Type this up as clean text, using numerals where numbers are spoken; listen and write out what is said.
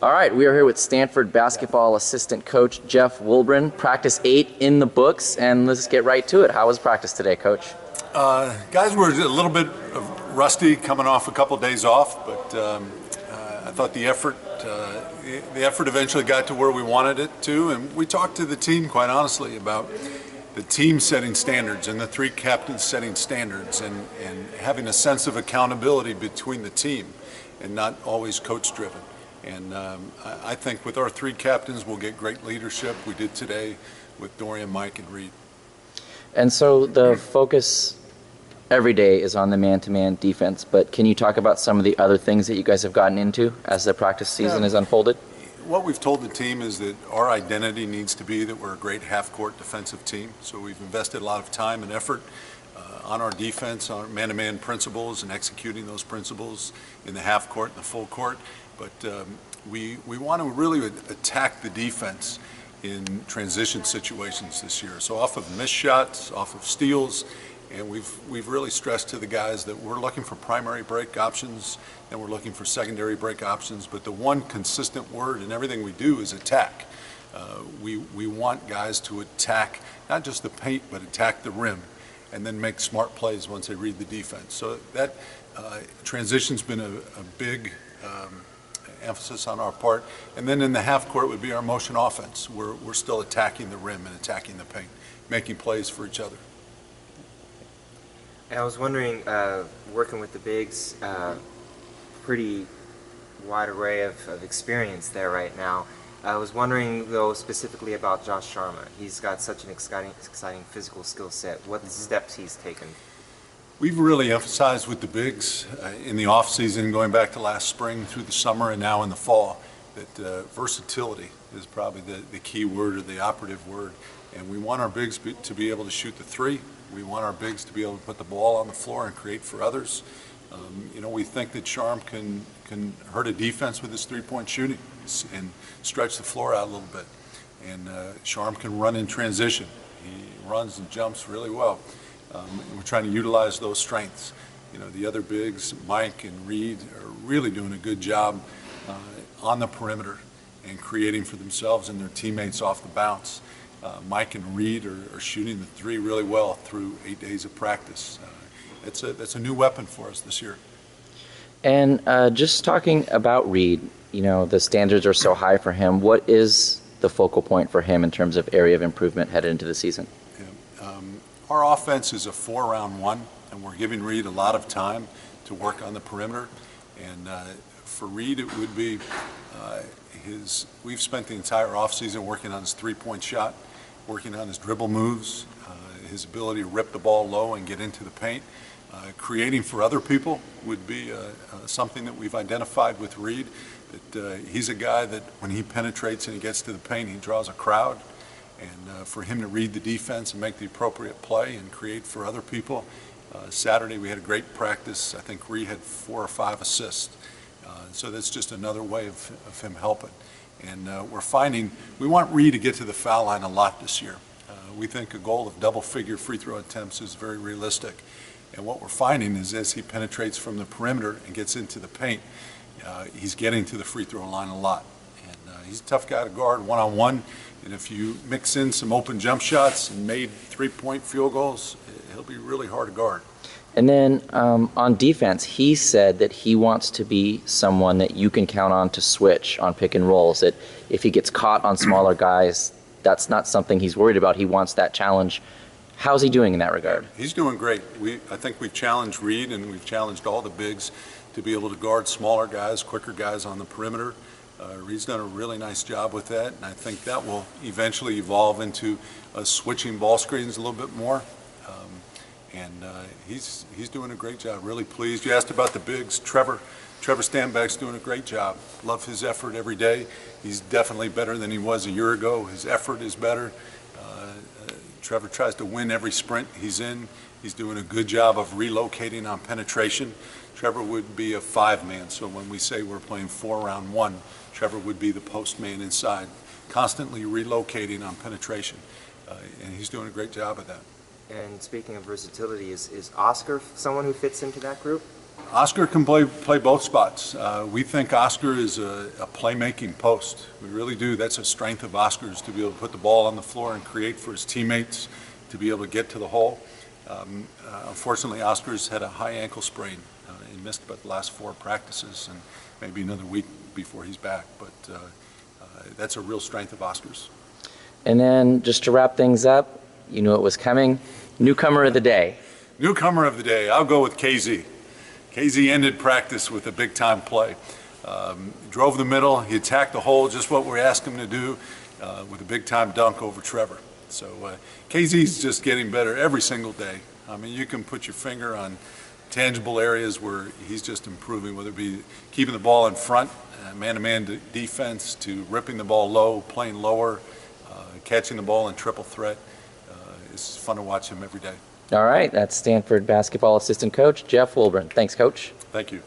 All right, we are here with Stanford basketball assistant coach Jeff Wilbren. Practice 8 in the books, and let's get right to it. How was practice today, Coach? Guys were a little bit rusty coming off a couple days off, but I thought the effort eventually got to where we wanted it to, and we talked to the team quite honestly about the team setting standards and the three captains setting standards and having a sense of accountability between the team and not always coach driven. And I think with our three captains we'll get great leadership. We did today with Dorian, Mike, and Reed. And so the focus every day is on the man-to-man defense, but can you talk about some of the other things that you guys have gotten into as the practice season has unfolded? What we've told the team is that our identity needs to be that we're a great half-court defensive team. So we've invested a lot of time and effort on our defense, on our man-to-man principles and executing those principles in the half-court and the full court. But we want to really attack the defense in transition situations this year. So off of missed shots, off of steals, and we've really stressed to the guys that we're looking for primary break options and we're looking for secondary break options, but the one consistent word in everything we do is attack. We want guys to attack not just the paint, but attack the rim and then make smart plays once they read the defense. So that transition's been a big emphasis on our part. And then in the half court would be our motion offense. We're still attacking the rim and attacking the paint, making plays for each other. I was wondering, working with the bigs, pretty wide array of experience there right now. I was wondering, though, specifically about Josh Sharma. He's got such an exciting physical skill set. What steps he's taken? We've really emphasized with the bigs in the off season, going back to last spring through the summer and now in the fall, that versatility is probably the key word or the operative word. And we want our bigs to be able to shoot the three. We want our bigs to be able to put the ball on the floor and create for others. We think that Sharm can hurt a defense with his three-point shooting and stretch the floor out a little bit. And Sharm can run in transition. He runs and jumps really well. We're trying to utilize those strengths. The other bigs, Mike and Reed, are really doing a good job on the perimeter and creating for themselves and their teammates off the bounce. Mike and Reed are shooting the three really well through 8 days of practice. That's a new weapon for us this year. And just talking about Reed, the standards are so high for him. What is the focal point for him in terms of area of improvement headed into the season? Our offense is a 4-round-1, and we're giving Reed a lot of time to work on the perimeter. And for Reed, it would be we've spent the entire offseason working on his three-point shot, working on his dribble moves, his ability to rip the ball low and get into the paint. Creating for other people would be something that we've identified with Reed, that he's a guy that when he penetrates and he gets to the paint, he draws a crowd. And for him to read the defense and make the appropriate play and create for other people. Saturday we had a great practice. I think Reed had 4 or 5 assists. So that's just another way of him helping. And we're finding we want Reed to get to the foul line a lot this year. We think a goal of double-figure free throw attempts is very realistic. And what we're finding is as he penetrates from the perimeter and gets into the paint, he's getting to the free throw line a lot. And he's a tough guy to guard one-on-one. And if you mix in some open jump shots and made three-point field goals, he'll be really hard to guard. And then on defense, he said that he wants to be someone that you can count on to switch on pick and rolls, that if he gets caught on smaller guys, that's not something he's worried about. He wants that challenge. How's he doing in that regard? He's doing great. I think we've challenged Reed and we've challenged all the bigs to be able to guard smaller guys, quicker guys on the perimeter. Reed's done a really nice job with that, and I think that will eventually evolve into switching ball screens a little bit more. He's doing a great job. Really pleased. You asked about the bigs. Trevor Stanback's doing a great job. Love his effort every day. He's definitely better than he was a year ago. His effort is better. Trevor tries to win every sprint he's in. He's doing a good job of relocating on penetration. Trevor would be a 5-man, so when we say we're playing 4-round-1, Trevor would be the post man inside, constantly relocating on penetration, and he's doing a great job of that. And speaking of versatility, is Oscar someone who fits into that group? Oscar can play both spots. We think Oscar is a playmaking post. We really do. That's a strength of Oscar's, to be able to put the ball on the floor and create for his teammates, to be able to get to the hole. Unfortunately, Oscar's had a high ankle sprain. He missed about the last 4 practices and maybe another week before he's back. But that's a real strength of Oscar's. And then just to wrap things up, you knew it was coming. Newcomer of the day. Newcomer of the day, I'll go with KZ. KZ ended practice with a big-time play. Drove the middle, he attacked the hole, just what we asked him to do, with a big-time dunk over Trevor. So KZ's just getting better every single day. I mean, you can put your finger on tangible areas where he's just improving, whether it be keeping the ball in front, man-to-man defense, to ripping the ball low, playing lower, catching the ball in triple threat. It's fun to watch him every day. All right, that's Stanford basketball assistant coach Jeff Wilburn. Thanks, Coach. Thank you.